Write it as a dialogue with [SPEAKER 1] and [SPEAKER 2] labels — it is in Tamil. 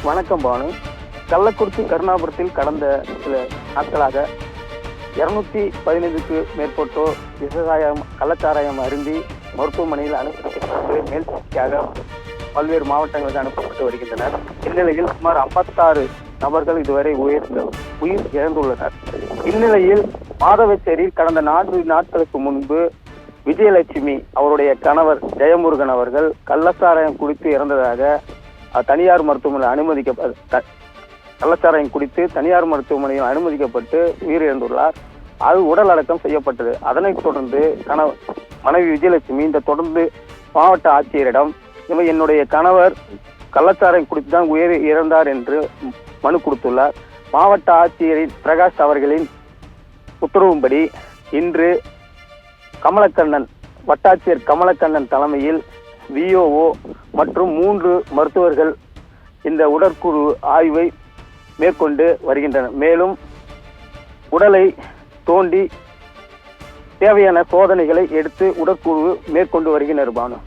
[SPEAKER 1] வணக்கம் பானு. கள்ளக்குறிச்சி கருணாபுரத்தில் கடந்த சில நாட்களாக 215க்கு மேற்பட்டோர் கள்ளச்சாராயம் அருந்தி மருத்துவமனையில் அனுமதிக்கப்பட்டு மேல் சிகிச்சைக்காக பல்வேறு மாவட்டங்களுக்கு அனுப்பப்பட்டு வருகின்றனர். இந்நிலையில் சுமார் 56 நபர்கள் இதுவரை உயிர் இழந்துள்ளனர். இந்நிலையில் மாதவச்சேரியில் கடந்த 4 நாட்களுக்கு முன்பு விஜயலட்சுமி அவருடைய கணவர் ஜெயமுருகன் அவர்கள் கள்ளச்சாராயம் குடித்து இறந்ததாக தனியார் மருத்துவமனையில் கள்ளச்சாராயம் குடித்து தனியார் மருத்துவமனையில் அனுமதிக்கப்பட்டு உயிரிழந்துள்ளார். அது உடல் அடக்கம் செய்யப்பட்டது. அதனைத் தொடர்ந்து மனைவி விஜயலட்சுமி இந்த தொடர்ந்து மாவட்ட ஆட்சியரிடம் என்னுடைய கணவர் கள்ளச்சாராயம் குடித்து தான் இறந்தார் என்று மனு கொடுத்துள்ளார். மாவட்ட ஆட்சியரின் பிரகாஷ் அவர்களின் உத்தரவும்படி இன்று கமலக்கண்ணன் வட்டாட்சியர் கமலக்கண்ணன் தலைமையில் விஓஓ மற்றும் 3 மருத்துவர்கள் இந்த உடற்குழு ஆய்வை மேற்கொண்டு வருகின்றனர். மேலும் உடலை தோண்டி தேவையான சோதனைகளை எடுத்து உடற்குழு மேற்கொண்டு வருகின்றனர். பானு.